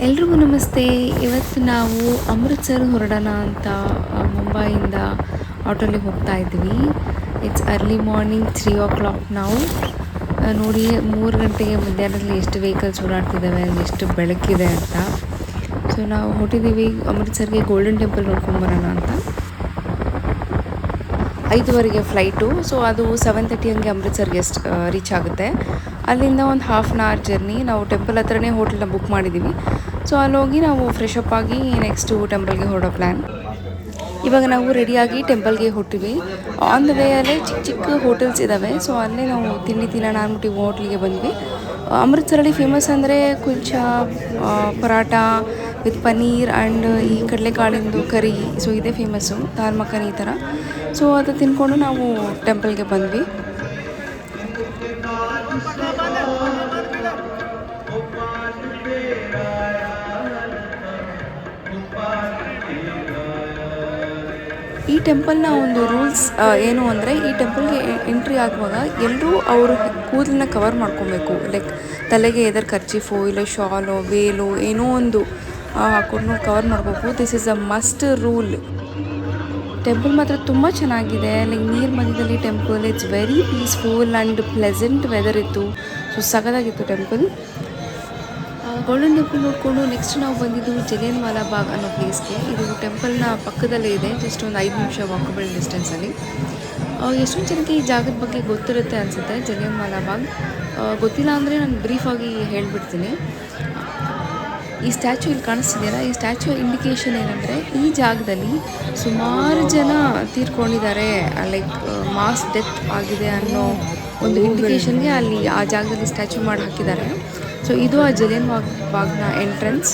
ಎಲ್ರಿಗೂ ನಮಸ್ತೆ. ಇವತ್ತು ನಾವು ಅಮೃತ್ಸರ್ ಹೊರಡೋಣ ಅಂತ ಮುಂಬೈಯಿಂದ ಆಟೋಲಿ ಹೋಗ್ತಾ ಇದ್ವಿ. ಇಟ್ಸ್ ಅರ್ಲಿ ಮಾರ್ನಿಂಗ್ 3 o'clock ನಾವು ನೋಡಿ 3 ಗಂಟೆಗೆ ಮಧ್ಯಾಹ್ನದಲ್ಲಿ ಎಷ್ಟು ವೆಹಿಕಲ್ಸ್ ಓಡಾಡ್ತಿದ್ದಾವೆ, ಎಷ್ಟು ಬೆಳಕಿದೆ ಅಂತ. ಸೊ ನಾವು ಹೊಟ್ಟಿದ್ದೀವಿ ಅಮೃತ್ಸರ್ಗೆ, ಗೋಲ್ಡನ್ ಟೆಂಪಲ್ ನೋಡ್ಕೊಂಬರೋಣ ಅಂತ. 5:30ಗೆ ಫ್ಲೈಟು. ಸೊ ಅದು 7:30 ಹಂಗೆ ಅಮೃತ್ಸರ್ಗೆ ರೀಚ್ ಆಗುತ್ತೆ. ಅಲ್ಲಿಂದ ಒಂದು ಹಾಫ್ ಆನ್ ಅವರ್ ಜರ್ನಿ. ನಾವು ಟೆಂಪಲ್ ಹತ್ರನೇ ಹೋಟೆಲ್ನ ಬುಕ್ ಮಾಡಿದ್ದೀವಿ. ಸೊ ಅಲ್ಲೋಗಿ ನಾವು ಫ್ರೆಶ್ ಅಪ್ ಆಗಿ ನೆಕ್ಸ್ಟು ಟೆಂಪಲ್ಗೆ ಹೊರಡೋ ಪ್ಲ್ಯಾನ್. ಇವಾಗ ನಾವು ರೆಡಿಯಾಗಿ ಟೆಂಪಲ್ಗೆ ಹೊಟ್ಟಿವಿ. ಆನ್ ದ ವೇಯಲ್ಲೇ ಚಿಕ್ಕ ಚಿಕ್ಕ ಹೋಟೆಲ್ಸ್ ಇದ್ದಾವೆ. ಸೊ ಅಲ್ಲೇ ನಾವು ತಿಂಡಿ ತಿನ್ನೋಣ ಅಂದ್ಬಿಟ್ಟು ಹೋಟ್ಲಿಗೆ ಬಂದ್ವಿ. ಅಮೃತ್ಸರಲ್ಲಿ ಫೇಮಸ್ ಅಂದರೆ ಕುಲ್ಚಾ, ಪರಾಟ ವಿತ್ ಪನ್ನೀರ್ ಆ್ಯಂಡ್ ಈ ಕಡಲೆಕಾಳಿಂದು ಕರಿ. ಸೊ ಇದೇ ಫೇಮಸ್ಸು, ದಾಲ್ ಮಖನಿ ಈ ಥರ. ಸೊ ಅದು ತಿನ್ಕೊಂಡು ನಾವು ಟೆಂಪಲ್ಗೆ ಬಂದ್ವಿ. ಈ ಟೆಂಪಲ್ನ ಒಂದು ರೂಲ್ಸ್ ಏನು ಅಂದರೆ, ಈ ಟೆಂಪಲ್ಗೆ ಎಂಟ್ರಿ ಆಗುವಾಗ ಎಲ್ಲರೂ ಅವರು ಕೂದಲನ್ನ ಕವರ್ ಮಾಡ್ಕೊಬೇಕು. ಲೈಕ್ ತಲೆಗೆ ಎದರ್ ಕರ್ಚೀಫು ಇಲ್ಲ ಶಾಲೋ ವೇಲು ಏನೋ ಒಂದು ಹಾಕೊಂಡು ಕವರ್ ಮಾಡಬೇಕು. This is a must rule. Temple ಮಾತ್ರ ತುಂಬ ಚೆನ್ನಾಗಿದೆ. ಲೈಕ್ ನೀರು ಮಧ್ಯದಲ್ಲಿ temple. It's very peaceful and pleasant weather ಇತ್ತು. ಸೊ ಸಖತ್ತಾಗಿತ್ತು ಟೆಂಪಲ್. ಗೋಲ್ಡನ್ ಟೆಂಪಲ್ ನೋಡಿಕೊಂಡು ನೆಕ್ಸ್ಟ್ ನಾವು ಬಂದಿದ್ದು ಜಲಿಯನ್ ವಾಲಾ ಬಾಗ್ ಅನ್ನೋ ಪ್ಲೇಸ್ಗೆ. ಇದು ಟೆಂಪಲ್ನ ಪಕ್ಕದಲ್ಲೇ ಇದೆ, ಜಸ್ಟ್ ಒಂದು 5 ನಿಮಿಷ ವಾಕಬಲ್ ಡಿಸ್ಟೆನ್ಸಲ್ಲಿ. ಎಷ್ಟೊಂದು ಜನಕ್ಕೆ ಈ ಜಾಗದ ಬಗ್ಗೆ ಗೊತ್ತಿರುತ್ತೆ ಅನಿಸುತ್ತೆ. ಜಲಿಯನ್ ವಾಲಾ ಬಾಗ್ ಗೊತ್ತಿಲ್ಲ ಅಂದರೆ ನಾನು ಬ್ರೀಫಾಗಿ ಹೇಳ್ಬಿಡ್ತೀನಿ. ಈ ಸ್ಟ್ಯಾಚು ಇಲ್ಲಿ ಕಾಣಿಸ್ತಿದೆಯಲ್ಲ, ಈ ಸ್ಟ್ಯಾಚು ಇಂಡಿಕೇಶನ್ ಏನಂದರೆ ಈ ಜಾಗದಲ್ಲಿ ಸುಮಾರು ಜನ ತೀರ್ಕೊಂಡಿದ್ದಾರೆ, ಲೈಕ್ ಮಾಸ್ ಡೆತ್ ಆಗಿದೆ ಅನ್ನೋ ಒಂದು ಇಂಡಿಕೇಶನ್ಗೆ ಅಲ್ಲಿ ಆ ಜಾಗದಲ್ಲಿ ಸ್ಟ್ಯಾಚು ಮಾಡಿ ಹಾಕಿದ್ದಾರೆ. ಸೊ ಇದು ಆ ಜಲಿಯನ್ ಬಾಗ್ನ ಎಂಟ್ರೆನ್ಸ್.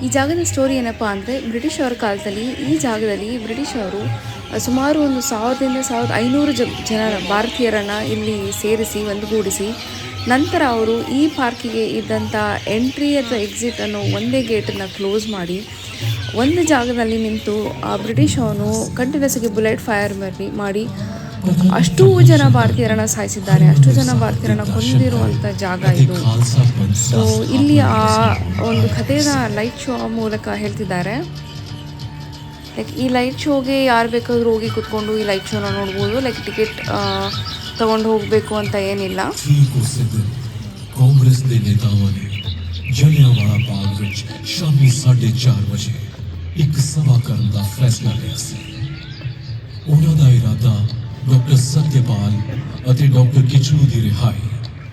ಈ ಜಾಗದ ಸ್ಟೋರಿ ಏನಪ್ಪ ಅಂದರೆ, ಬ್ರಿಟಿಷ್ ಅವರ ಕಾಲದಲ್ಲಿ ಈ ಜಾಗದಲ್ಲಿ ಬ್ರಿಟಿಷ್ ಅವರು ಸುಮಾರು ಒಂದು 1000ರಿಂದ 1500 ಜನರ ಭಾರತೀಯರನ್ನು ಇಲ್ಲಿ ಸೇರಿಸಿ ಒಂದುಗೂಡಿಸಿ ನಂತರ ಅವರು ಈ ಪಾರ್ಕಿಗೆ ಇದ್ದಂಥ ಎಂಟ್ರಿ ಅಥವಾ ಎಕ್ಸಿಟ್ ಅನ್ನೋ ಒಂದೇ ಗೇಟನ್ನು ಕ್ಲೋಸ್ ಮಾಡಿ ಒಂದು ಜಾಗದಲ್ಲಿ ನಿಂತು ಆ ಬ್ರಿಟಿಷ್ ಅವನು ಕಂಟಿನ್ಯೂಸ್ಗೆ ಬುಲೆಟ್ ಫೈರ್ ಮಾಡಿ ಅಷ್ಟು ಜನ ಭಾರತೀಯರನ್ನು ಸಾಯಿಸಿದ್ದಾನೆ. ಅಷ್ಟು ಜನ ಭಾರತೀಯರನ್ನು ಕೊಂದಿರುವಂಥ ಜಾಗ ಇದು. ಸೊ ಇಲ್ಲಿ ಆ ಒಂದು ಕಥೆನ ಲೈಟ್ ಶೋ ಮೂಲಕ ಹೇಳ್ತಿದ್ದಾರೆ. ಲೈಕ್ ಈ ಲೈಟ್ ಶೋಗೆ ಯಾರು ಬೇಕಾದರೂ ಹೋಗಿ ಕೂತ್ಕೊಂಡು ಈ ಲೈಟ್ ಶೋನ ನೋಡ್ಬೋದು. ಲೈಕ್ ಟಿಕೆಟ್ ತಗೊಂಡು ಹೋಗಬೇಕು ಅಂತ ಏನಿಲ್ಲ. कांग्रेस के नेताओं ने जलियांवाला बाग विच शामी 4:30 बजे एक सभा करने का फैसला लिया सी। उन्हां दा इरादा डॉक्टर सत्यपाल अते डॉक्टर किचलू दी रिहाई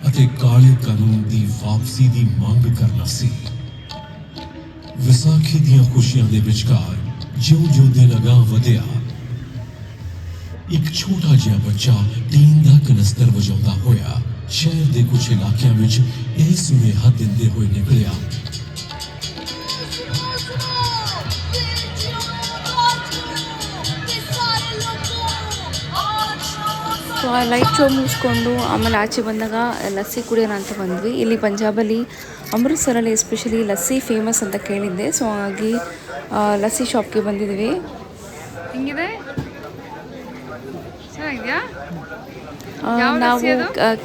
अते काले कानून दी वापसी दी मांग करना सी। विसाखी दियां खुशियां दे विचकार ज्यों-ज्यों दिन अगां वधिया, एक छोटा जिहा बच्चा टीन दा कनस्तर वजाउंदा होया शहर के कुछ इलाकों में यह सुनेहा देंदे हुए निकलिया। ಸೊ ಆ ಲೈಟ್ ಶೋ ಮುಗಿಸ್ಕೊಂಡು ಆಮೇಲೆ ಆಚೆ ಬಂದಾಗ ಲಸ್ಸಿ ಕುಡಿಯೋಣ ಅಂತ ಬಂದ್ವಿ. ಇಲ್ಲಿ ಪಂಜಾಬಲ್ಲಿ ಅಮೃತ್ಸರಲ್ಲಿ ಎಸ್ಪೆಷಲಿ ಲಸ್ಸಿ ಫೇಮಸ್ ಅಂತ ಕೇಳಿದ್ದೆ. ಸೊ ಹಾಗಾಗಿ ಲಸ್ಸಿ ಶಾಪ್ಗೆ ಬಂದಿದ್ದೀವಿ. ಹಿಂಗಿದೆ, ಚೆನ್ನಾಗಿದೆಯಾ? ನಾವು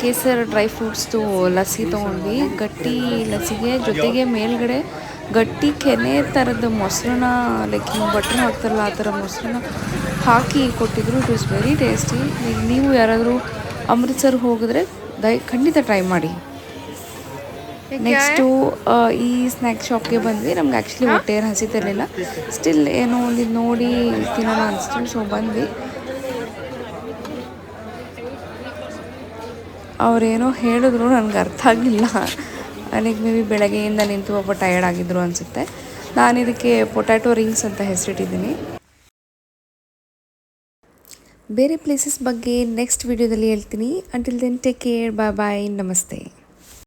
ಕೇಸರ್ ಡ್ರೈ ಫ್ರೂಟ್ಸ್ದು ಲಸ್ಸಿ ತೊಗೊಂಡ್ವಿ. ಗಟ್ಟಿ ಲಸ್ಸಿಗೆ ಜೊತೆಗೆ ಮೇಲ್ಗಡೆ ಗಟ್ಟಿ ಕೆನೆ ಥರದ ಮೊಸರನ್ನ, ಲೈಕ್ ನೀವು ಬಟರ್ ಹಾಕ್ತಾರಲ್ಲ ಆ ಥರ ಮೊಸರನ್ನ ಹಾಕಿ ಕೊಟ್ಟಿದ್ರು. It was very tasty. ಈಗ ನೀವು ಯಾರಾದರೂ ಅಮೃತ್ಸರ್ ಹೋಗಿದ್ರೆ ಖಂಡಿತ ಟ್ರೈ ಮಾಡಿ. ನೆಕ್ಸ್ಟು ಈ ಸ್ನ್ಯಾಕ್ಸ್ ಶಾಪ್ಗೆ ಬಂದ್ವಿ. ನಮ್ಗೆ ಆ್ಯಕ್ಚುಲಿ ಹೊಟ್ಟೆ ಏನು ಹಸಿತಿರಲಿಲ್ಲ. ಸ್ಟಿಲ್ ಏನೋ ಒಂದು ನೋಡಿ ತಿನ್ನೋಣ ಅನಿಸ್ತು. ಸೊ ಬಂದ್ವಿ. ಅವರೇನೋ ಹೇಳಿದ್ರು, ನನಗೆ ಅರ್ಥ ಆಗಲಿಲ್ಲ. ನನಗೆ ಮೇ ಬಿ ಬೆಳಗ್ಗೆಯಿಂದ ನಿಂತು ಒಬ್ಬ ಟಯರ್ಡ್ ಆಗಿದ್ರು ಅನಿಸುತ್ತೆ. ನಾನು ಇದಕ್ಕೆ ಪೊಟ್ಯಾಟೊ ರಿಂಗ್ಸ್ ಅಂತ ಹೆಸರಿಟ್ಟಿದ್ದೀನಿ. ಬೇರೆ ಪ್ಲೇಸಸ್ ಬಗ್ಗೆ ನೆಕ್ಸ್ಟ್ ವಿಡಿಯೋದಲ್ಲಿ ಹೇಳ್ತೀನಿ. ಅಂಟಿಲ್ ದೆನ್ ಟೇಕ್ ಕೇರ್, ಬಾಯ್ ಬಾಯ್, ನಮಸ್ತೆ.